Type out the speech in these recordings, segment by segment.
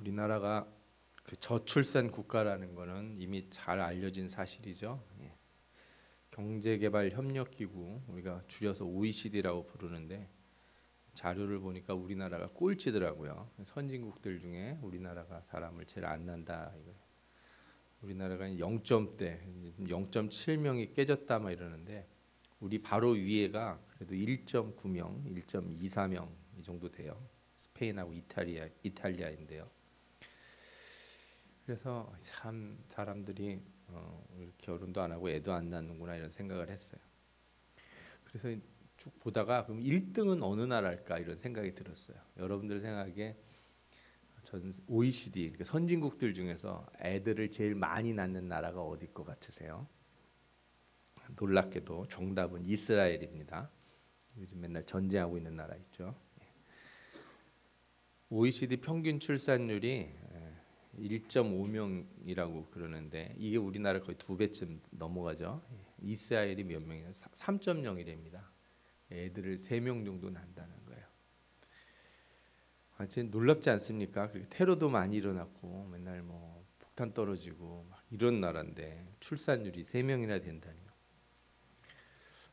우리나라가 그 저출산 국가라는 거는 이미 잘 알려진 사실이죠. 예. 경제개발협력기구 우리가 줄여서 OECD라고 부르는데 자료를 보니까 우리나라가 꼴찌더라고요. 선진국들 중에 우리나라가 사람을 제일 안 낳는다 이거. 우리나라가 0점대 0.7명이 깨졌다 막 이러는데 우리 바로 위에가 그래도 1.9명, 1.24명 이 정도 돼요. 스페인하고 이탈리아인데요. 그래서 참 사람들이 결혼도 안 하고 애도 안 낳는구나 이런 생각을 했어요. 그래서 쭉 보다가 그럼 1등은 어느 나라일까 이런 생각이 들었어요. 여러분들 생각에 전 OECD 그러니까 선진국들 중에서 애들을 제일 많이 낳는 나라가 어디 것 같으세요? 놀랍게도 정답은 이스라엘입니다. 요즘 맨날 전쟁하고 있는 나라 있죠. OECD 평균 출산율이 1.5명이라고 그러는데 이게 우리나라 거의 2배쯤 넘어가죠. 이스라엘이 몇 명이냐? 3.0이랍니다. 애들을 3명 정도 낳는다는 거예요. 완전 놀랍지 않습니까? 테러도 많이 일어났고 맨날 뭐 폭탄 떨어지고 막 이런 나라인데 출산율이 3명이나 된다니요.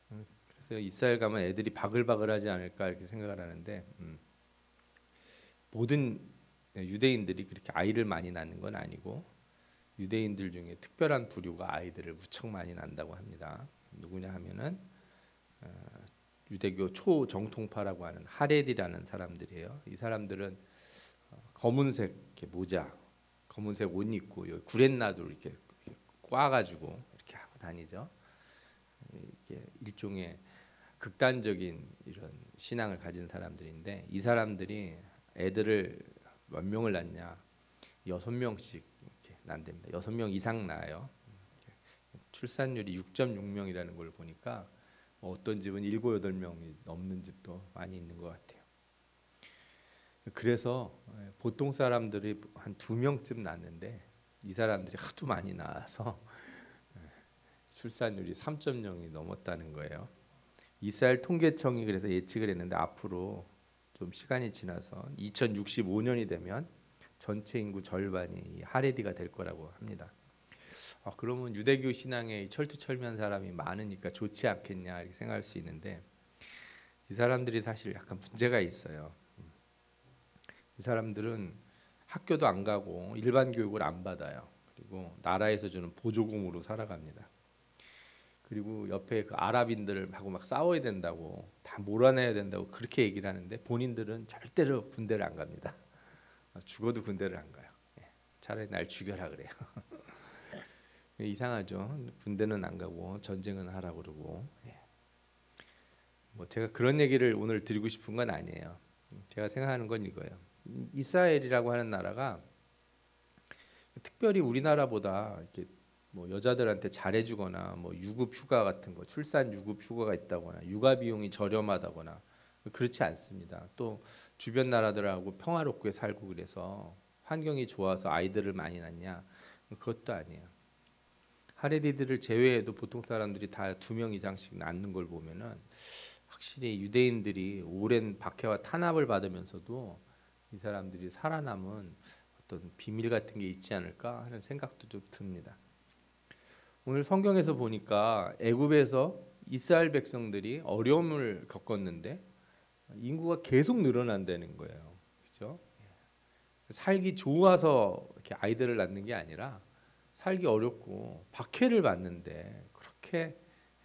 그래서 이스라엘 가면 애들이 바글바글하지 않을까 이렇게 생각을 하는데 모든 유대인들이 그렇게 아이를 많이 낳는 건 아니고 유대인들 중에 특별한 부류가 아이들을 무척 많이 낳는다고 합니다. 누구냐 하면은 유대교 초정통파라고 하는 하레디라는 사람들이에요. 이 사람들은 검은색 이렇게 모자, 검은색 옷 입고 여기 구렛나루 이렇게 꽈가지고 이렇게 하고 다니죠. 이게 일종의 극단적인 이런 신앙을 가진 사람들인데 이 사람들이 애들을 몇 명을 낳냐? 6명씩 이렇게 낳는답니다. 6명 이상 낳아요. 출산율이 6.6명이라는 걸 보니까 어떤 집은 7, 8명이 넘는 집도 많이 있는 것 같아요. 그래서 보통 사람들이 한 2명쯤 낳는데 이 사람들이 하도 많이 낳아서 출산율이 3.0이 넘었다는 거예요. 이스라엘 통계청이 그래서 예측을 했는데 앞으로 좀 시간이 지나서 2065년이 되면 전체 인구 절반이 하레디가 될 거라고 합니다. 그러면 유대교 신앙에 철두철미한 사람이 많으니까 좋지 않겠냐 이렇게 생각할 수 있는데 이 사람들이 사실 약간 문제가 있어요. 이 사람들은 학교도 안 가고 일반 교육을 안 받아요. 그리고 나라에서 주는 보조금으로 살아갑니다. 그리고 옆에 그 아랍인들하고 막 싸워야 된다고 다 몰아내야 된다고 그렇게 얘기를 하는데 본인들은 절대로 군대를 안 갑니다. 죽어도 군대를 안 가요. 차라리 날 죽여라 그래요. 이상하죠. 군대는 안 가고 전쟁은 하라고 그러고. 뭐 제가 그런 얘기를 오늘 드리고 싶은 건 아니에요. 제가 생각하는 건 이거예요. 이스라엘이라고 하는 나라가 특별히 우리나라보다 이렇게 뭐 여자들한테 잘해주거나 뭐 유급 휴가 같은 거 출산 유급 휴가가 있다거나 육아 비용이 저렴하다거나 그렇지 않습니다. 또 주변 나라들하고 평화롭게 살고 그래서 환경이 좋아서 아이들을 많이 낳냐 그것도 아니에요. 하레디들을 제외해도 보통 사람들이 다 2명 이상씩 낳는 걸 보면은 확실히 유대인들이 오랜 박해와 탄압을 받으면서도 이 사람들이 살아남은 어떤 비밀 같은 게 있지 않을까 하는 생각도 좀 듭니다. 오늘 성경에서 보니까 애굽에서 이스라엘 백성들이 어려움을 겪었는데 인구가 계속 늘어난다는 거예요. 그렇죠? 살기 좋아서 이렇게 아이들을 낳는 게 아니라 살기 어렵고 박해를 받는데 그렇게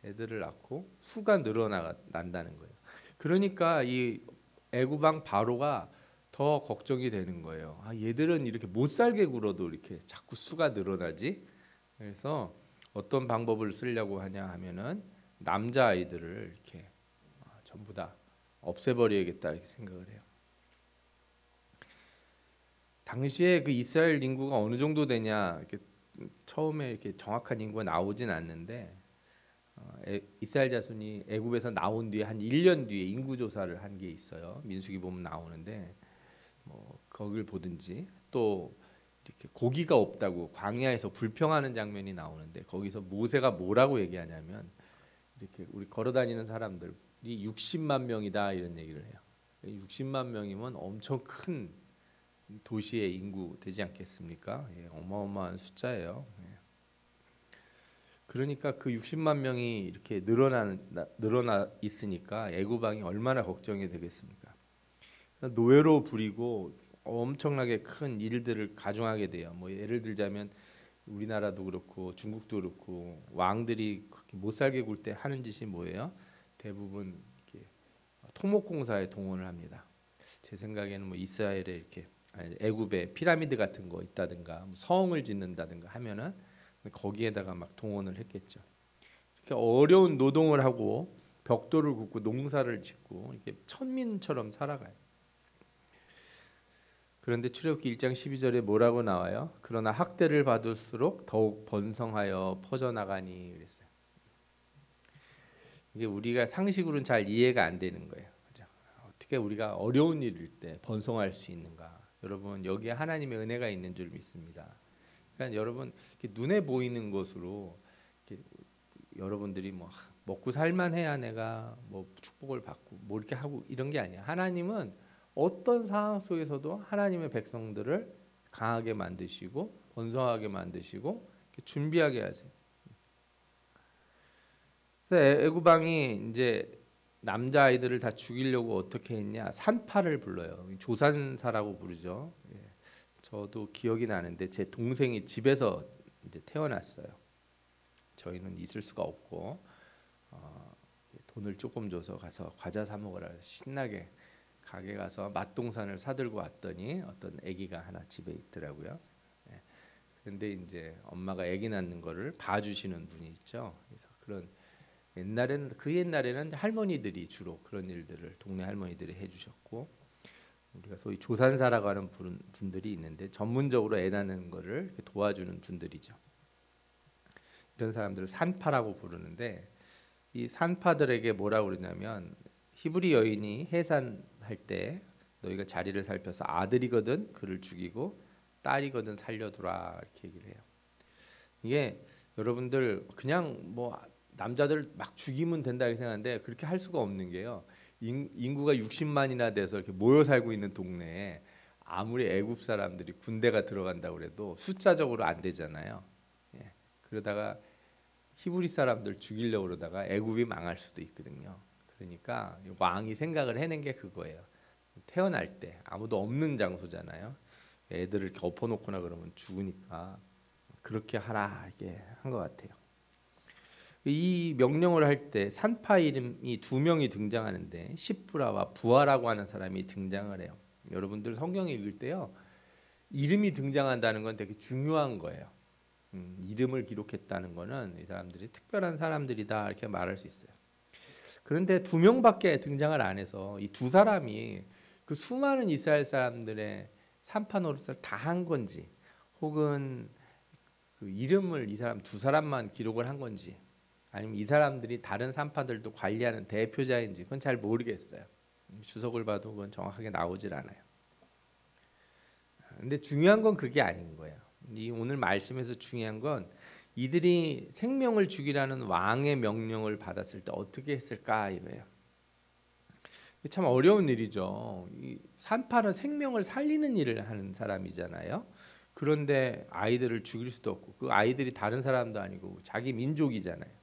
애들을 낳고 수가 늘어난다는 거예요. 그러니까 이 애굽 왕 바로가 더 걱정이 되는 거예요. 얘들은 이렇게 못 살게 굴어도 이렇게 자꾸 수가 늘어나지. 그래서 어떤 방법을 쓰려고 하냐 하면은 남자 아이들을 이렇게 전부 다 없애버려야겠다 이렇게 생각을 해요. 당시에 그 이스라엘 인구가 어느 정도 되냐 이렇게 처음에 이렇게 정확한 인구가 나오진 않는데 이스라엘 자손이 애굽에서 나온 뒤에 한 1년 뒤에 인구 조사를 한 게 있어요. 민수기 보면 나오는데 뭐 거길 보든지 또 이렇게 고기가 없다고 광야에서 불평하는 장면이 나오는데 거기서 모세가 뭐라고 얘기하냐면 이렇게 우리 걸어다니는 사람들이 60만 명이다 이런 얘기를 해요. 60만 명이면 엄청 큰 도시의 인구 되지 않겠습니까? 예, 어마어마한 숫자예요. 예. 그러니까 그 60만 명이 이렇게 늘어나 있으니까 애굽 왕이 얼마나 걱정이 되겠습니까? 노예로 부리고 엄청나게 큰 일들을 가중하게 돼요. 뭐 예를 들자면 우리나라도 그렇고 중국도 그렇고 왕들이 그렇게 못 살게 굴 때 하는 짓이 뭐예요? 대부분 이렇게 토목공사에 동원을 합니다. 제 생각에는 뭐 이스라엘에 이렇게 애굽에 피라미드 같은 거 있다든가 뭐 성을 짓는다든가 하면은 거기에다가 막 동원을 했겠죠. 이렇게 어려운 노동을 하고 벽돌을 굽고 농사를 짓고 이렇게 천민처럼 살아가요. 그런데 출애굽기 1장 12절에 뭐라고 나와요? 그러나 학대를 받을수록 더욱 번성하여 퍼져나가니 그랬어요. 이게 우리가 상식으로는 잘 이해가 안 되는 거예요. 그죠? 어떻게 우리가 어려운 일일 때 번성할 수 있는가? 여러분 여기에 하나님의 은혜가 있는 줄 믿습니다. 그러니까 여러분 눈에 보이는 것으로 여러분들이 뭐 먹고 살만해야 내가 뭐 축복을 받고 뭐 이렇게 하고 이런 게 아니야. 하나님은 어떤 상황 속에서도 하나님의 백성들을 강하게 만드시고 번성하게 만드시고 준비하게 하세요. 그래서 애굽 왕이 이제 남자 아이들을 다 죽이려고 어떻게 했냐? 산파를 불러요. 조산사라고 부르죠. 예. 저도 기억이 나는데 제 동생이 집에서 이제 태어났어요. 저희는 있을 수가 없고 돈을 조금 줘서 가서 과자 사 먹으라 신나게 가게 가서 맛동산을 사들고 왔더니 어떤 아기가 하나 집에 있더라고요. 예. 그런데 이제 엄마가 아기 낳는 거를 봐주시는 분이 있죠. 그래서 그런 그 옛날에는 할머니들이 주로 그런 일들을 동네 할머니들이 해주셨고 우리가 소위 조산사라고 하는 분들이 있는데 전문적으로 애 낳는 거를 도와주는 분들이죠. 이런 사람들을 산파라고 부르는데 이 산파들에게 뭐라고 그러냐면 히브리 여인이 해산할 때 너희가 자리를 살펴서 아들이거든 그를 죽이고 딸이거든 살려두라 이렇게 얘기를 해요. 이게 여러분들 그냥 뭐 남자들 막 죽이면 된다 이렇게 생각하는데 그렇게 할 수가 없는 게요. 인구가 60만이나 돼서 이렇게 모여 살고 있는 동네에 아무리 애굽 사람들이 군대가 들어간다고 그래도 숫자적으로 안 되잖아요. 예. 그러다가 히브리 사람들 죽이려고 그러다가 애굽이 망할 수도 있거든요. 그러니까 왕이 생각을 해낸 게 그거예요. 태어날 때 아무도 없는 장소잖아요. 애들을 이렇게 엎어놓거나 그러면 죽으니까 그렇게 하라 이렇게 한 것 같아요. 이 명령을 할 때 산파 이름이 두 명이 등장하는데 시프라와 부하라고 하는 사람이 등장을 해요. 여러분들 성경 읽을 때요 이름이 등장한다는 건 되게 중요한 거예요. 이름을 기록했다는 거는 이 사람들이 특별한 사람들이다 이렇게 말할 수 있어요. 그런데 두 명밖에 등장을 안 해서 이 두 사람이 그 수많은 이스라엘 사람들의 산파 노릇을 다 한 건지 혹은 그 이름을 이 사람 두 사람만 기록을 한 건지 아니면 이 사람들이 다른 산파들도 관리하는 대표자인지 그건 잘 모르겠어요. 주석을 봐도 그건 정확하게 나오질 않아요. 근데 중요한 건 그게 아닌 거예요. 이 오늘 말씀에서 중요한 건 이들이 생명을 죽이라는 왕의 명령을 받았을 때 어떻게 했을까 이거예요. 참 어려운 일이죠. 이 산파는 생명을 살리는 일을 하는 사람이잖아요. 그런데 아이들을 죽일 수도 없고 그 아이들이 다른 사람도 아니고 자기 민족이잖아요.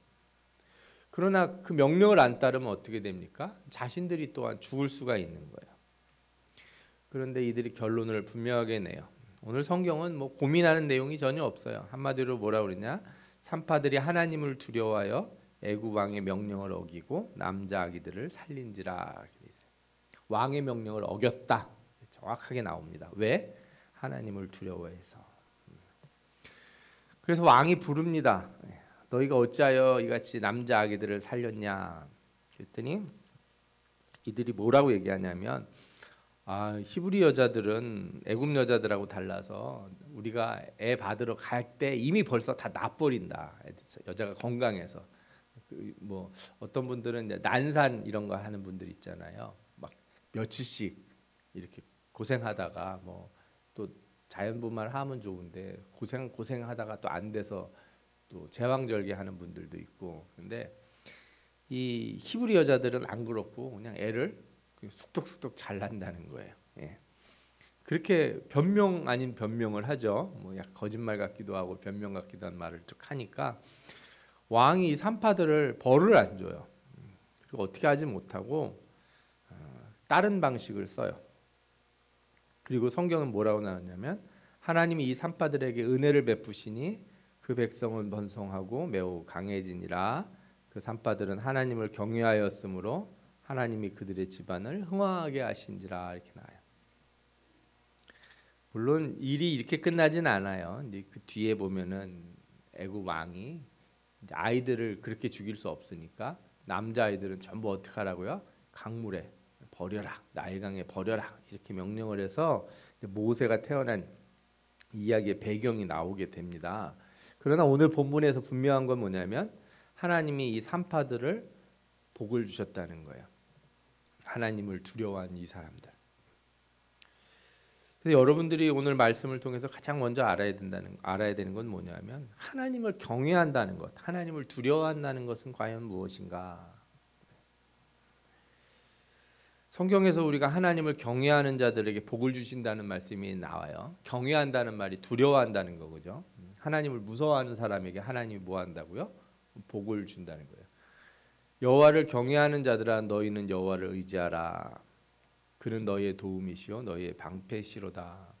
그러나 그 명령을 안 따르면 어떻게 됩니까? 자신들이 또한 죽을 수가 있는 거예요. 그런데 이들이 결론을 분명하게 내요. 오늘 성경은 뭐 고민하는 내용이 전혀 없어요. 한마디로 뭐라 그러냐? 산파들이 하나님을 두려워하여 애굽 왕의 명령을 어기고 남자 아기들을 살린지라 이렇게 돼 있어요. 왕의 명령을 어겼다. 정확하게 나옵니다. 왜? 하나님을 두려워해서. 그래서 왕이 부릅니다. 너희가 어찌하여 이같이 남자 아기들을 살렸냐? 그랬더니 이들이 뭐라고 얘기하냐면 히브리 여자들은 애굽 여자들하고 달라서 우리가 애 받으러 갈 때 이미 벌써 다 낳아버린다. 여자가 건강해서 뭐 어떤 분들은 이제 난산 이런 거 하는 분들 있잖아요. 막 며칠씩 이렇게 고생하다가 뭐 또 자연분만 하면 좋은데 고생하다가 또 안 돼서 또 제왕절개 하는 분들도 있고. 근데 이 히브리 여자들은 안 그렇고 그냥 애를 쑥덕쑥덕 잘 난다는 거예요. 예. 그렇게 변명 아닌 변명을 하죠. 뭐 약 거짓말 같기도 하고 변명 같기도 한 말을 쭉 하니까 왕이 이 산파들을 벌을 안 줘요. 그리고 어떻게 하지 못하고 다른 방식을 써요. 그리고 성경은 뭐라고 나왔냐면 하나님이 이 산파들에게 은혜를 베푸시니 그 백성은 번성하고 매우 강해지니라. 그 산파들은 하나님을 경외하였으므로 하나님이 그들의 집안을 흥왕하게 하신지라. 이렇게 나와요. 물론 일이 이렇게 끝나진 않아요. 근데 그 뒤에 보면은 애굽 왕이 이제 아이들을 그렇게 죽일 수 없으니까 남자 아이들은 전부 어떻게 하라고요? 강물에 버려라, 나일강에 버려라 이렇게 명령을 해서 모세가 태어난 이야기의 배경이 나오게 됩니다. 그러나 오늘 본문에서 분명한 건 뭐냐면 하나님이 이 산파들을 복을 주셨다는 거예요. 하나님을 두려워한 이 사람들. 그래서 여러분들이 오늘 말씀을 통해서 가장 먼저 알아야 되는 건 뭐냐면 하나님을 경외한다는 것, 하나님을 두려워한다는 것은 과연 무엇인가? 성경에서 우리가 하나님을 경외하는 자들에게 복을 주신다는 말씀이 나와요. 경외한다는 말이 두려워한다는 거죠. 하나님을 무서워하는 사람에게 하나님이 뭐 한다고요? 복을 준다는 거예요. 여호와를 경외하는 자들아 너희는 여호와를 의지하라. 그는 너희의 도움이시요 너희의 방패시로다.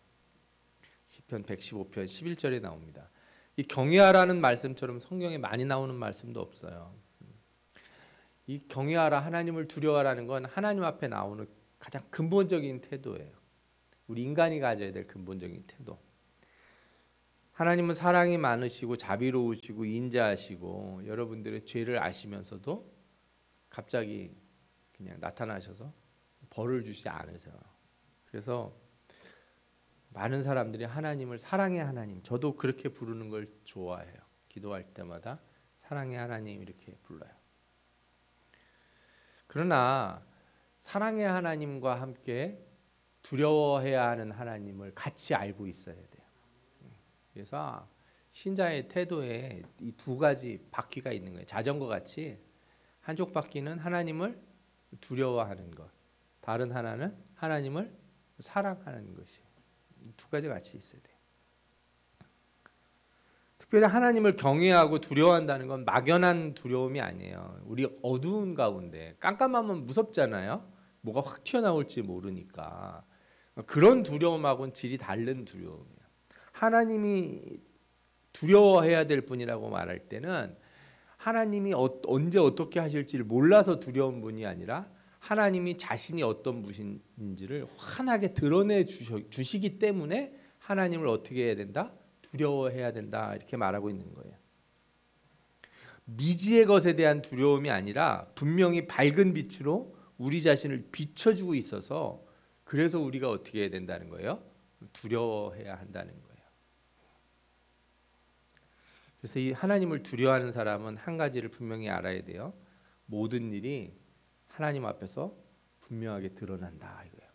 시편 115편 11절에 나옵니다. 이 경외하라는 말씀처럼 성경에 많이 나오는 말씀도 없어요. 이 경외하라, 하나님을 두려워하라는 건 하나님 앞에 나오는 가장 근본적인 태도예요. 우리 인간이 가져야 될 근본적인 태도. 하나님은 사랑이 많으시고 자비로우시고 인자하시고 여러분들의 죄를 아시면서도 갑자기 그냥 나타나셔서 벌을 주시지 않으세요. 그래서 많은 사람들이 하나님을 사랑의 하나님, 저도 그렇게 부르는 걸 좋아해요. 기도할 때마다 사랑의 하나님 이렇게 불러요. 그러나 사랑의 하나님과 함께 두려워해야 하는 하나님을 같이 알고 있어야 돼요. 그래서 신자의 태도에 이 두 가지 바퀴가 있는 거예요. 자전거 같이 한쪽 바퀴는 하나님을 두려워하는 것, 다른 하나는 하나님을 사랑하는 것이 두 가지 같이 있어야 돼요. 특별히 하나님을 경외하고 두려워한다는 건 막연한 두려움이 아니에요. 우리 어두운 가운데 깜깜하면 무섭잖아요. 뭐가 확 튀어나올지 모르니까. 그런 두려움하고는 질이 다른 두려움이에요. 하나님이 두려워해야 될 분이라고 말할 때는 하나님이 언제 어떻게 하실지를 몰라서 두려운 분이 아니라 하나님이 자신이 어떤 분인지를 환하게 드러내 주시기 때문에 하나님을 어떻게 해야 된다? 두려워해야 된다 이렇게 말하고 있는 거예요. 미지의 것에 대한 두려움이 아니라 분명히 밝은 빛으로 우리 자신을 비춰주고 있어서 그래서 우리가 어떻게 해야 된다는 거예요? 두려워해야 한다는 거예요. 그래서 이 하나님을 두려워하는 사람은 한 가지를 분명히 알아야 돼요. 모든 일이 하나님 앞에서 분명하게 드러난다 이거예요.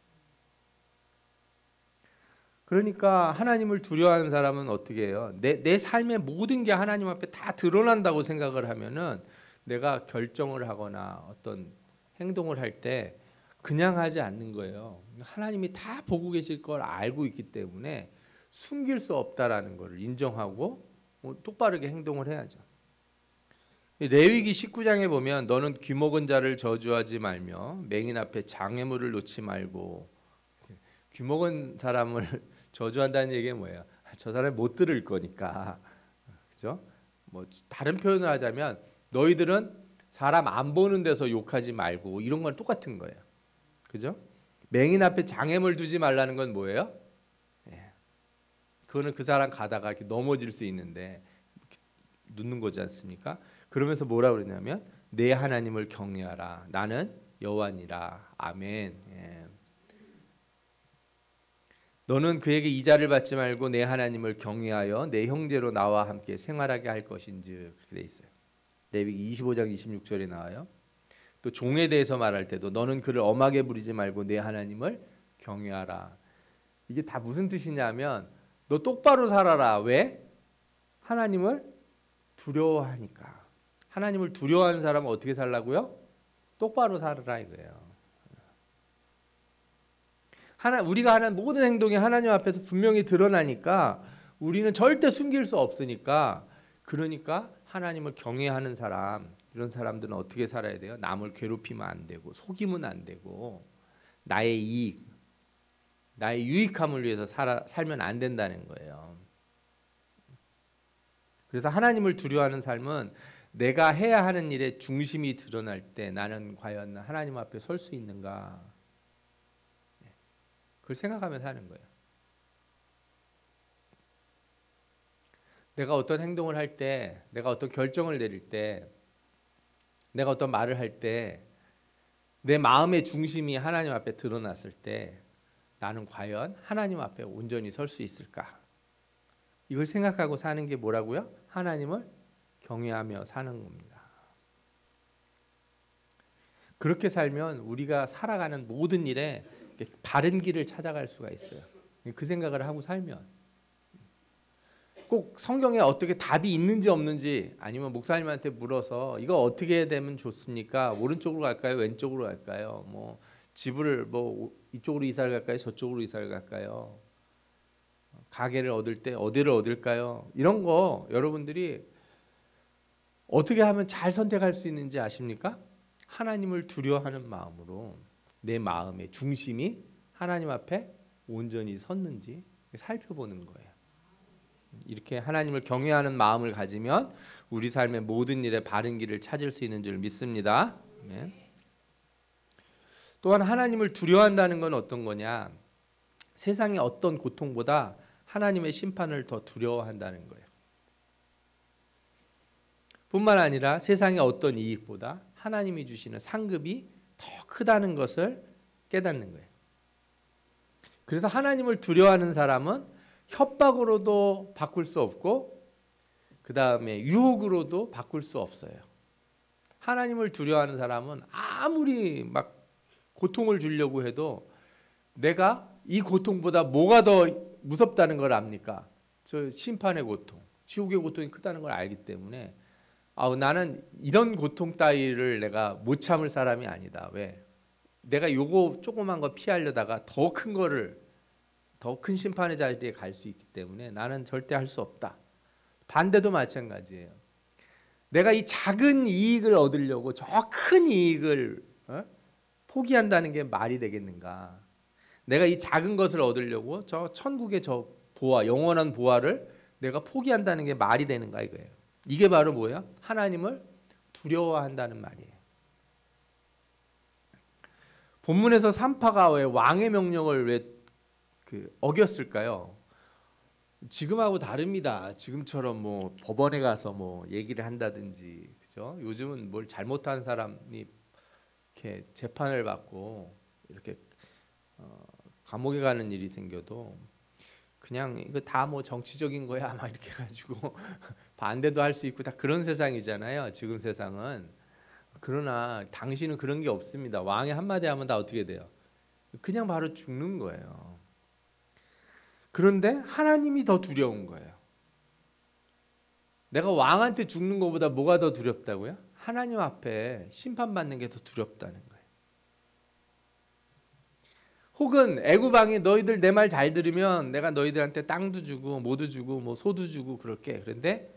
그러니까 하나님을 두려워하는 사람은 어떻게 해요? 내 삶의 모든 게 하나님 앞에 다 드러난다고 생각을 하면은 내가 결정을 하거나 어떤 행동을 할 때 그냥 하지 않는 거예요. 하나님이 다 보고 계실 걸 알고 있기 때문에 숨길 수 없다라는 것을 인정하고 똑바르게 행동을 해야죠. 레위기 19장에 보면 너는 귀먹은 자를 저주하지 말며 맹인 앞에 장애물을 놓지 말고, 귀먹은 사람을 저주한다는 얘기는 뭐예요? 저 사람이 못 들을 거니까, 그죠? 뭐 다른 표현을 하자면 너희들은 사람 안 보는 데서 욕하지 말고 이런 건 똑같은 거예요, 그죠? 맹인 앞에 장애물 두지 말라는 건 뭐예요? 그거는 그 사람 가다가 이렇게 넘어질 수 있는데 눕는 거지 않습니까? 그러면서 뭐라 그러냐면 내 하나님을 경외하라. 나는 여호와니라. 아멘. 너는 그에게 이자를 받지 말고 내 하나님을 경외하여 내 형제로 나와 함께 생활하게 할 것인즉 그렇게 돼 있어요. 레위기 25장 26절에 나와요. 또 종에 대해서 말할 때도 너는 그를 엄하게 부리지 말고 내 하나님을 경외하라. 이게 다 무슨 뜻이냐면 너 똑바로 살아라. 왜? 하나님을 두려워하니까. 하나님을 두려워하는 사람은 어떻게 살라고요? 똑바로 살아라 이거예요. 우리가 하는 모든 행동이 하나님 앞에서 분명히 드러나니까 우리는 절대 숨길 수 없으니까, 그러니까 하나님을 경외하는 사람, 이런 사람들은 어떻게 살아야 돼요? 남을 괴롭히면 안 되고 속이면 안 되고 나의 이익, 나의 유익함을 위해서 살면 안 된다는 거예요. 그래서 하나님을 두려워하는 삶은 내가 해야 하는 일의 중심이 드러날 때 나는 과연 하나님 앞에 설 수 있는가, 그걸 생각하며 사는 거예요. 내가 어떤 행동을 할 때, 내가 어떤 결정을 내릴 때, 내가 어떤 말을 할 때 내 마음의 중심이 하나님 앞에 드러났을 때 나는 과연 하나님 앞에 온전히 설 수 있을까? 이걸 생각하고 사는 게 뭐라고요? 하나님을 경외하며 사는 겁니다. 그렇게 살면 우리가 살아가는 모든 일에 바른 길을 찾아갈 수가 있어요. 그 생각을 하고 살면. 꼭 성경에 어떻게 답이 있는지 없는지, 아니면 목사님한테 물어서 이거 어떻게 해야 되면 좋습니까? 오른쪽으로 갈까요? 왼쪽으로 갈까요? 뭐 집을 뭐 이쪽으로 이사를 갈까요? 저쪽으로 이사를 갈까요? 가게를 얻을 때 어디를 얻을까요? 이런 거 여러분들이 어떻게 하면 잘 선택할 수 있는지 아십니까? 하나님을 두려워하는 마음으로 내 마음의 중심이 하나님 앞에 온전히 섰는지 살펴보는 거예요. 이렇게 하나님을 경외하는 마음을 가지면 우리 삶의 모든 일에 바른 길을 찾을 수 있는 줄 믿습니다. 또한 하나님을 두려워한다는 건 어떤 거냐? 세상의 어떤 고통보다 하나님의 심판을 더 두려워한다는 거예요. 뿐만 아니라 세상의 어떤 이익보다 하나님이 주시는 상급이 더 크다는 것을 깨닫는 거예요. 그래서 하나님을 두려워하는 사람은 협박으로도 바꿀 수 없고 그 다음에 유혹으로도 바꿀 수 없어요. 하나님을 두려워하는 사람은 아무리 막 고통을 주려고 해도 내가 이 고통보다 뭐가 더 무섭다는 걸 압니까? 저 심판의 고통, 지옥의 고통이 크다는 걸 알기 때문에 나는 이런 고통 따위를 내가 못 참을 사람이 아니다. 왜? 내가 요거 조그만 거 피하려다가 더 큰 거를, 더 큰 심판의 자리에 갈 수 있기 때문에 나는 절대 할 수 없다. 반대도 마찬가지예요. 내가 이 작은 이익을 얻으려고 저 큰 이익을 포기한다는 게 말이 되겠는가? 내가 이 작은 것을 얻으려고 저 천국의 저 보화, 영원한 보화를 내가 포기한다는 게 말이 되는가 이거예요. 이게 바로 뭐야? 하나님을 두려워한다는 말이에요. 본문에서 산파가 왜 왕의 명령을 왜 어겼을까요? 지금하고 다릅니다. 지금처럼 뭐 법원에 가서 뭐 얘기를 한다든지, 그죠? 요즘은 뭘 잘못한 사람이 이렇게 재판을 받고 이렇게 감옥에 가는 일이 생겨도 그냥 이거 다 뭐 정치적인 거야 막 이렇게 해가지고 반대도 할 수 있고 다 그런 세상이잖아요. 지금 세상은. 그러나 당신은 그런 게 없습니다. 왕이 한마디 하면 다 어떻게 돼요? 그냥 바로 죽는 거예요. 그런데 하나님이 더 두려운 거예요. 내가 왕한테 죽는 것보다 뭐가 더 두렵다고요? 하나님 앞에 심판받는 게 더 두렵다는 거예요. 혹은 애굽 왕이 너희들 내 말 잘 들으면 내가 너희들한테 땅도 주고 뭐도 주고 뭐 소도 주고 그럴게. 그런데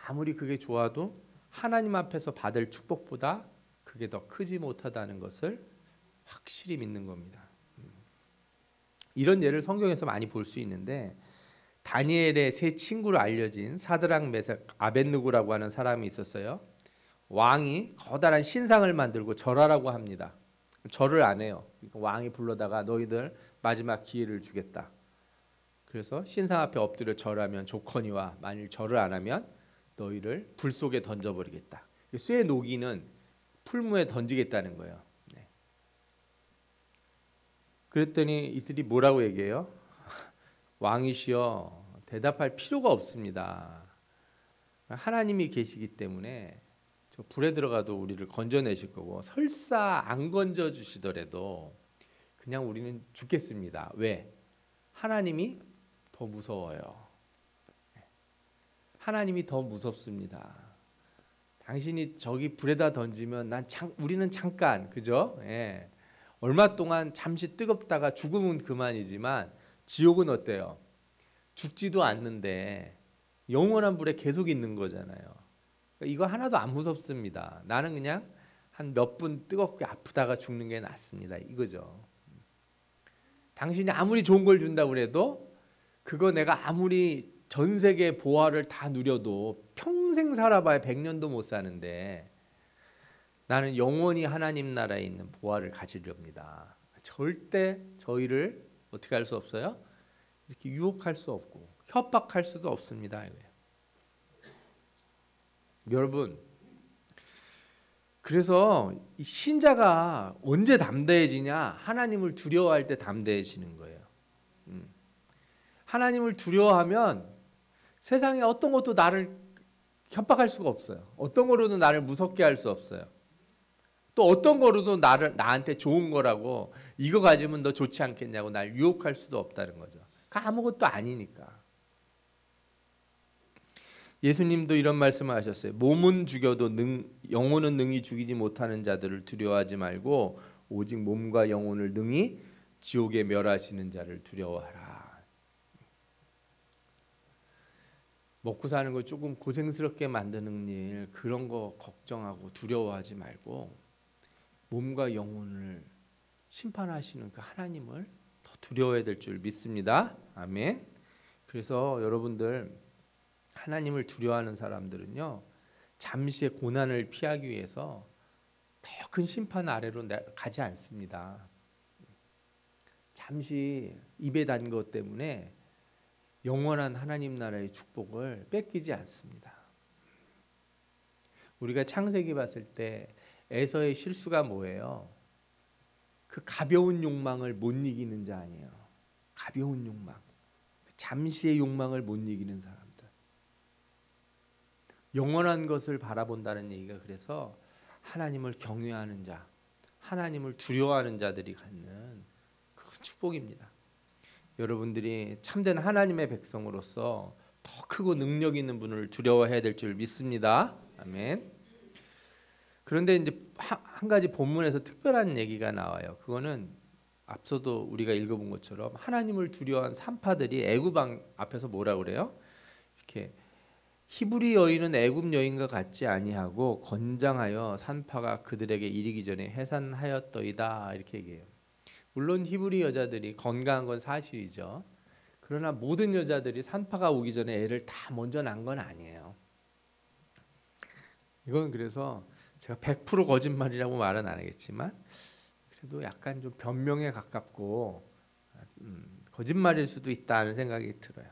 아무리 그게 좋아도 하나님 앞에서 받을 축복보다 그게 더 크지 못하다는 것을 확실히 믿는 겁니다. 이런 예를 성경에서 많이 볼 수 있는데, 다니엘의 세 친구로 알려진 사드락, 메삭, 아벳느고라고 하는 사람이 있었어요. 왕이 커다란 신상을 만들고 절하라고 합니다. 절을 안 해요. 왕이 불러다가 너희들 마지막 기회를 주겠다. 그래서 신상 앞에 엎드려 절하면 좋거니와 만일 절을 안 하면 너희를 불 속에 던져버리겠다. 쇠 녹이는 풀무에 던지겠다는 거예요. 네. 그랬더니 이들이 뭐라고 얘기해요? 왕이시여, 대답할 필요가 없습니다. 하나님이 계시기 때문에 저 불에 들어가도 우리를 건져내실 거고, 설사 안 건져 주시더라도 그냥 우리는 죽겠습니다. 왜? 하나님이 더 무서워요. 하나님이 더 무섭습니다. 당신이 저기 불에다 던지면 우리는 잠깐, 그죠? 예. 얼마 동안 잠시 뜨겁다가 죽으면 그만이지만 지옥은 어때요? 죽지도 않는데 영원한 불에 계속 있는 거잖아요. 이거 하나도 안 무섭습니다. 나는 그냥 한 몇 분 뜨겁게 아프다가 죽는 게 낫습니다. 이거죠. 당신이 아무리 좋은 걸 준다고 그래도 그거 내가 아무리 전 세계 보화를 다 누려도 평생 살아봐야 100년도 못 사는데 나는 영원히 하나님 나라에 있는 보화를 가지렵니다. 절대 저희를 어떻게 할 수 없어요? 이렇게 유혹할 수 없고 협박할 수도 없습니다. 여러분, 그래서 이 신자가 언제 담대해지냐? 하나님을 두려워할 때 담대해지는 거예요. 하나님을 두려워하면 세상에 어떤 것도 나를 협박할 수가 없어요. 어떤 거로도 나를 무섭게 할 수 없어요. 또 어떤 거로도 나한테 좋은 거라고 이거 가지면 너 좋지 않겠냐고 날 유혹할 수도 없다는 거죠. 아무것도 아니니까. 예수님도 이런 말씀을 하셨어요. 몸은 죽여도 영혼은 능히 죽이지 못하는 자들을 두려워하지 말고 오직 몸과 영혼을 능히 지옥에 멸하시는 자를 두려워하라. 먹고 사는 거 조금 고생스럽게 만드는 일, 그런 거 걱정하고 두려워하지 말고 몸과 영혼을 심판하시는 그 하나님을 더 두려워해야 될 줄 믿습니다. 아멘. 그래서 여러분들 하나님을 두려워하는 사람들은요, 잠시의 고난을 피하기 위해서 더 큰 심판 아래로 가지 않습니다. 잠시 입에 단 것 때문에 영원한 하나님 나라의 축복을 뺏기지 않습니다. 우리가 창세기 봤을 때 에서의 실수가 뭐예요? 그 가벼운 욕망을 못 이기는 자 아니에요. 가벼운 욕망, 잠시의 욕망을 못 이기는 사람들. 영원한 것을 바라본다는 얘기가 그래서 하나님을 경외하는 자, 하나님을 두려워하는 자들이 갖는 그 축복입니다. 여러분들이 참된 하나님의 백성으로서 더 크고 능력 있는 분을 두려워해야 될 줄 믿습니다. 아멘. 그런데 이제 한 가지 본문에서 특별한 얘기가 나와요. 그거는 앞서도 우리가 읽어본 것처럼 하나님을 두려워한 산파들이 애굽 왕 앞에서 뭐라 그래요? 이렇게 히브리 여인은 애굽 여인과 같지 아니하고 건장하여 산파가 그들에게 이르기 전에 해산하였더이다, 이렇게 얘기해요. 물론 히브리 여자들이 건강한 건 사실이죠. 그러나 모든 여자들이 산파가 오기 전에 애를 다 먼저 낳은 건 아니에요. 이건 그래서 제가 100% 거짓말이라고 말은 안 하겠지만 그래도 약간 좀 변명에 가깝고 거짓말일 수도 있다는 생각이 들어요.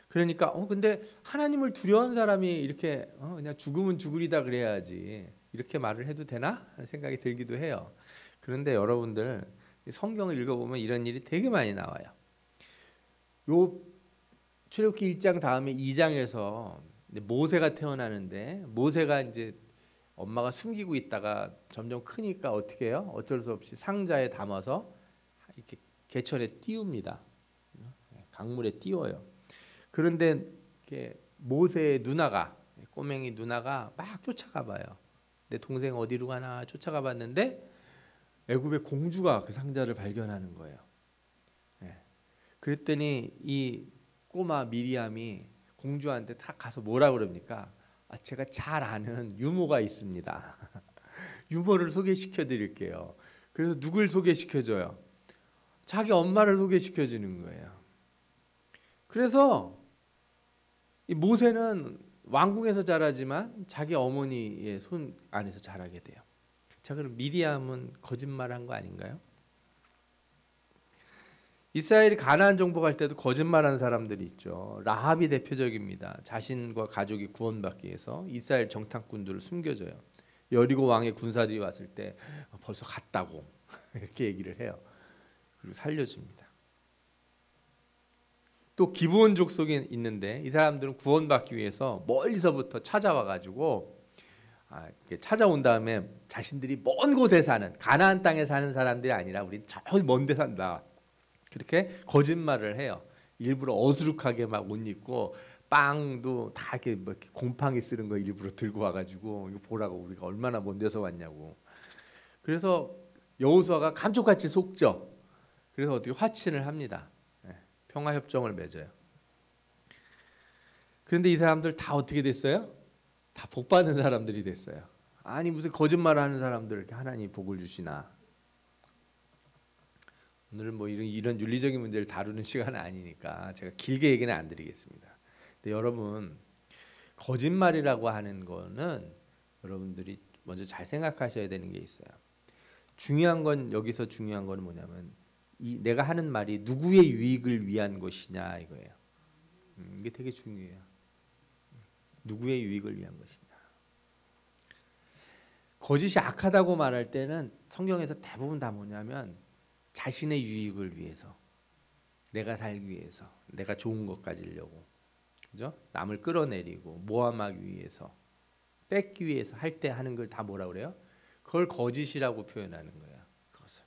그러니까 근데 하나님을 두려워하는 사람이 이렇게 그냥 죽으면 죽으리다 그래야지 이렇게 말을 해도 되나 하는 생각이 들기도 해요. 그런데 여러분들 성경을 읽어보면 이런 일이 되게 많이 나와요. 요 출애굽기 1장 다음에 2장에서 모세가 태어나는데 모세가 이제 엄마가 숨기고 있다가 점점 크니까 어떻게 해요? 어쩔 수 없이 상자에 담아서 이렇게 개천에 띄웁니다. 강물에 띄워요. 그런데 이렇게 모세의 누나가, 꼬맹이 누나가 막 쫓아가 봐요. 내 동생 어디로 가나 쫓아가 봤는데 애굽의 공주가 그 상자를 발견하는 거예요. 그랬더니 이 꼬마 미리암이 공주한테 딱 가서 뭐라 그럽니까? 제가 잘 아는 유모가 있습니다. 유모를 소개시켜 드릴게요. 그래서 누굴 소개시켜줘요? 자기 엄마를 소개시켜 주는 거예요. 그래서 이 모세는 왕궁에서 자라지만 자기 어머니의 손 안에서 자라게 돼요. 자, 그럼 미리암은 거짓말한 거 아닌가요? 이스라엘이 가나안 정복할 때도 거짓말하는 사람들이 있죠. 라합이 대표적입니다. 자신과 가족이 구원받기 위해서 이스라엘 정탐꾼들을 숨겨줘요. 여리고 왕의 군사들이 왔을 때 벌써 갔다고 이렇게 얘기를 해요. 그리고 살려줍니다. 또 기브온 족속이 있는데 이 사람들은 구원받기 위해서 멀리서부터 찾아와가지고 찾아온 다음에 자신들이 먼 곳에 사는 가나안 땅에 사는 사람들이 아니라 우리 저 먼데 산다, 그렇게 거짓말을 해요. 일부러 어수룩하게 막 옷 입고 빵도 다 이렇게 곰팡이 쓰는 거 일부러 들고 와가지고 이거 보라고, 우리가 얼마나 먼 데서 왔냐고. 그래서 여호수아가 감쪽같이 속죠. 그래서 어떻게 화친을 합니다. 평화협정을 맺어요. 그런데 이 사람들 다 어떻게 됐어요? 다 복받은 사람들이 됐어요. 아니 무슨 거짓말을 하는 사람들에게 하나님이 복을 주시나. 오늘은 뭐 이런 윤리적인 문제를 다루는 시간은 아니니까 제가 길게 얘기는 안 드리겠습니다. 근데 여러분, 거짓말이라고 하는 거는 여러분들이 먼저 잘 생각하셔야 되는 게 있어요. 여기서 중요한 건 뭐냐면 내가 하는 말이 누구의 유익을 위한 것이냐 이거예요. 이게 되게 중요해요. 누구의 유익을 위한 것이냐. 거짓이 악하다고 말할 때는 성경에서 대부분 다 뭐냐면 자신의 유익을 위해서, 내가 살기 위해서, 내가 좋은 것 가지려고, 그죠? 남을 끌어내리고 모함하기 위해서, 뺏기 위해서 할 때 하는 걸 다 뭐라 그래요? 그걸 거짓이라고 표현하는 거예요. 그것을.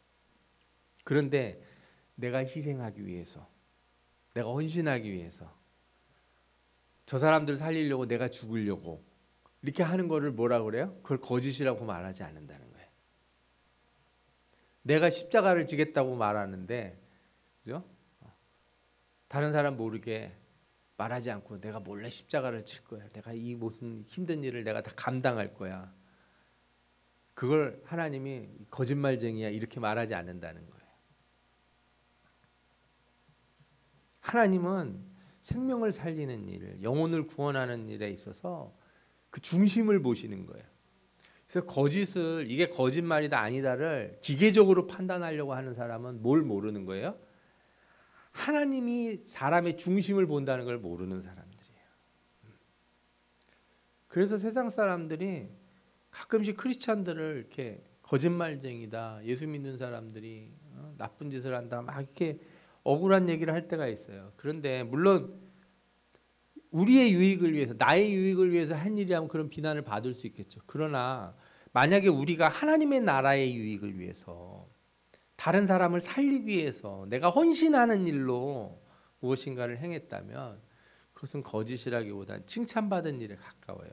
그런데 내가 희생하기 위해서, 내가 헌신하기 위해서, 저 사람들 살리려고 내가 죽으려고 이렇게 하는 거를 뭐라 그래요? 그걸 거짓이라고 말하지 않는다는 거예요. 내가 십자가를 지겠다고 말하는데, 그죠? 다른 사람 모르게 말하지 않고 내가 몰래 십자가를 칠 거야. 내가 이 무슨 힘든 일을 내가 다 감당할 거야. 그걸 하나님이 거짓말쟁이야 이렇게 말하지 않는다는 거예요. 하나님은 생명을 살리는 일, 영혼을 구원하는 일에 있어서 그 중심을 보시는 거예요. 그래서 거짓을 이게 거짓말이다 아니다를 기계적으로 판단하려고 하는 사람은 뭘 모르는 거예요? 하나님이 사람의 중심을 본다는 걸 모르는 사람들이에요. 그래서 세상 사람들이 가끔씩 크리스찬들을 이렇게 거짓말쟁이다, 예수 믿는 사람들이 나쁜 짓을 한다, 막 이렇게 억울한 얘기를 할 때가 있어요. 그런데 물론 우리의 유익을 위해서, 나의 유익을 위해서 한 일이라면 그런 비난을 받을 수 있겠죠. 그러나 만약에 우리가 하나님의 나라의 유익을 위해서, 다른 사람을 살리기 위해서 내가 헌신하는 일로 무엇인가를 행했다면 그것은 거짓이라기보다는 칭찬받은 일에 가까워요.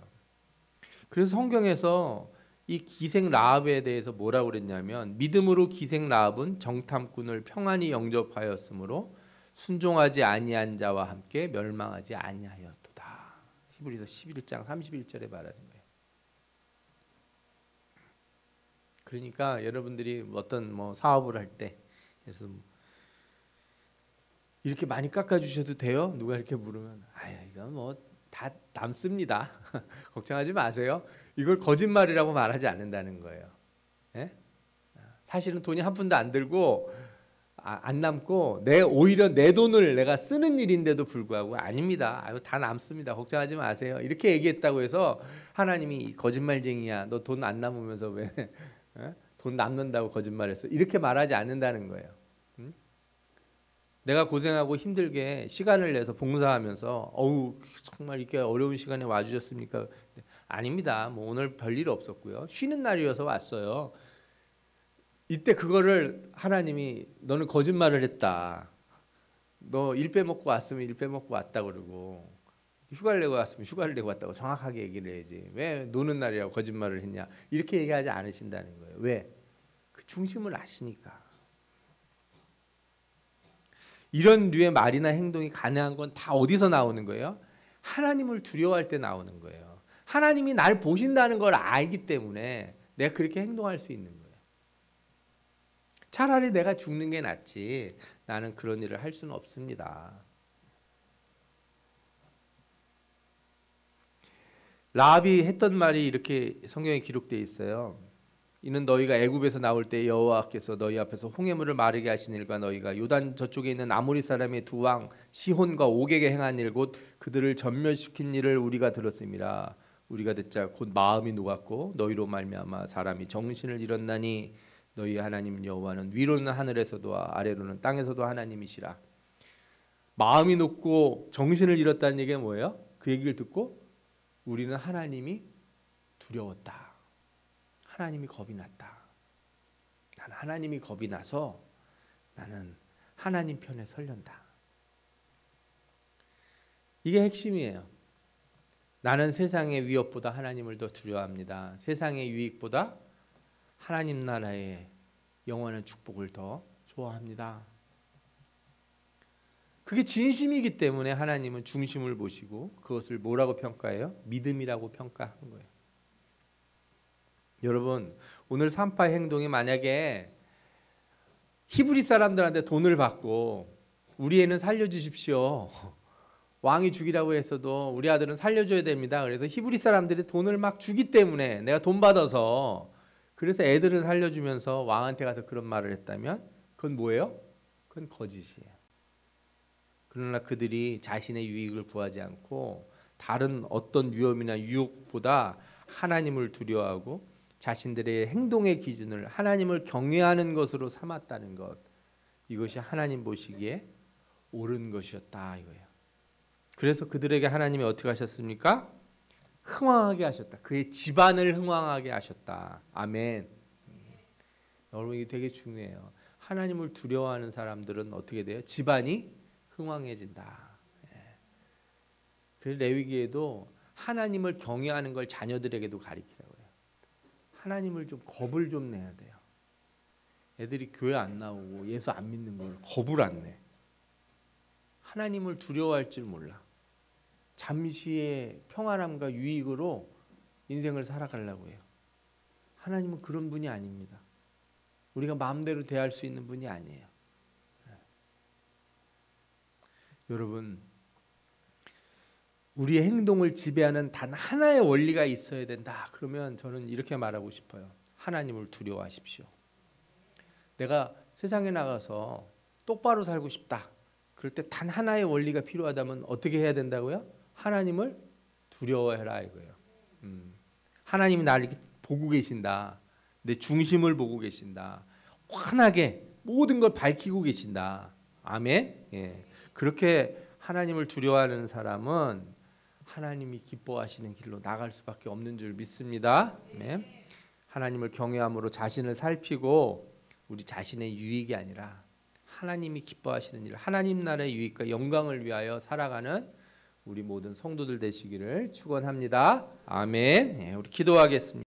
그래서 성경에서 이 기생 라합에 대해서 뭐라고 그랬냐면, 믿음으로 기생 라합은 정탐꾼을 평안히 영접하였으므로 순종하지 아니한 자와 함께 멸망하지 아니하였도다. 히브리서 11장 31절에 말하는 거예요. 그러니까 여러분들이 어떤 사업을 할 때 그래서 이렇게 많이 깎아주셔도 돼요? 누가 이렇게 물으면 이건 다 남습니다. 걱정하지 마세요. 이걸 거짓말이라고 말하지 않는다는 거예요. 예? 사실은 돈이 한 푼도 안 들고 안 남고 오히려 내 돈을 내가 쓰는 일인데도 불구하고 아닙니다. 다 남습니다. 걱정하지 마세요. 이렇게 얘기했다고 해서 하나님이 거짓말쟁이야. 너 돈 안 남으면서 왜 돈 남는다고 거짓말했어? 이렇게 말하지 않는다는 거예요. 내가 고생하고 힘들게 시간을 내서 봉사하면서 정말 이렇게 어려운 시간에 와주셨습니까? 아닙니다. 오늘 별일 없었고요. 쉬는 날이어서 왔어요. 이때 그거를 하나님이 너는 거짓말을 했다. 너 일 빼먹고 왔으면 일 빼먹고 왔다 그러고 휴가를 내고 왔으면 휴가를 내고 왔다고 정확하게 얘기를 해야지. 왜 노는 날이라고 거짓말을 했냐. 이렇게 얘기하지 않으신다는 거예요. 왜? 그 중심을 아시니까. 이런 류의 말이나 행동이 가능한 건 다 어디서 나오는 거예요? 하나님을 두려워할 때 나오는 거예요. 하나님이 날 보신다는 걸 알기 때문에 내가 그렇게 행동할 수 있는 거예요. 차라리 내가 죽는 게 낫지 나는 그런 일을 할 수는 없습니다. 라합이 했던 말이 이렇게 성경에 기록되어 있어요. 이는 너희가 애굽에서 나올 때 여호와께서 너희 앞에서 홍해물을 마르게 하신 일과 너희가 요단 저쪽에 있는 아모리 사람의 두 왕 시혼과 옥에게 행한 일 곧 그들을 전멸시킨 일을 우리가 들었음이라. 우리가 듣자 곧 마음이 녹았고 너희로 말미암아 사람이 정신을 잃었나니 너희 하나님 여호와는 위로는 하늘에서도 아래로는 땅에서도 하나님이시라. 마음이 녹고 정신을 잃었다는 얘기가 뭐예요? 그 얘기를 듣고 우리는 하나님이 두려웠다. 하나님이 겁이 났다. 나는 하나님이 겁이 나서 나는 하나님 편에 설련다. 이게 핵심이에요. 나는 세상의 위협보다 하나님을 더 두려워합니다. 세상의 유익보다 하나님 나라의 영원한 축복을 더 좋아합니다. 그게 진심이기 때문에 하나님은 중심을 보시고 그것을 뭐라고 평가해요? 믿음이라고 평가하는 거예요. 여러분, 오늘 산파의 행동이 만약에 히브리 사람들한테 돈을 받고 우리 애는 살려주십시오, 왕이 죽이라고 했어도 우리 아들은 살려줘야 됩니다, 그래서 히브리 사람들이 돈을 막 주기 때문에 내가 돈 받아서 그래서 애들을 살려주면서 왕한테 가서 그런 말을 했다면 그건 뭐예요? 그건 거짓이에요. 그러나 그들이 자신의 유익을 구하지 않고 다른 어떤 위험이나 유혹보다 하나님을 두려워하고 자신들의 행동의 기준을 하나님을 경외하는 것으로 삼았다는 것, 이것이 하나님 보시기에 옳은 것이었다 이거예요. 그래서 그들에게 하나님이 어떻게 하셨습니까? 흥왕하게 하셨다. 그의 집안을 흥왕하게 하셨다. 아멘. 여러분, 이게 되게 중요해요. 하나님을 두려워하는 사람들은 어떻게 돼요? 집안이 흥왕해진다. 그래서 레위기에도 하나님을 경외하는 걸 자녀들에게도 가르치라고 해요. 하나님을 좀 겁을 좀 내야 돼요. 애들이 교회 안 나오고 예수 안 믿는 걸 겁을 안 내. 하나님을 두려워할 줄 몰라. 잠시의 평안함과 유익으로 인생을 살아가려고 해요. 하나님은 그런 분이 아닙니다. 우리가 마음대로 대할 수 있는 분이 아니에요. 여러분, 우리의 행동을 지배하는 단 하나의 원리가 있어야 된다. 그러면 저는 이렇게 말하고 싶어요. 하나님을 두려워하십시오. 내가 세상에 나가서 똑바로 살고 싶다. 그럴 때 단 하나의 원리가 필요하다면 어떻게 해야 된다고요? 하나님을 두려워해라 이거예요. 하나님이 나를 보고 계신다. 내 중심을 보고 계신다. 환하게 모든 걸 밝히고 계신다. 아멘. 예. 그렇게 하나님을 두려워하는 사람은 하나님이 기뻐하시는 길로 나갈 수밖에 없는 줄 믿습니다. 아멘. 하나님을 경외함으로 자신을 살피고 우리 자신의 유익이 아니라 하나님이 기뻐하시는 일, 하나님 나라의 유익과 영광을 위하여 살아가는 우리 모든 성도들 되시기를 축원합니다. 아멘. 네, 우리 기도하겠습니다.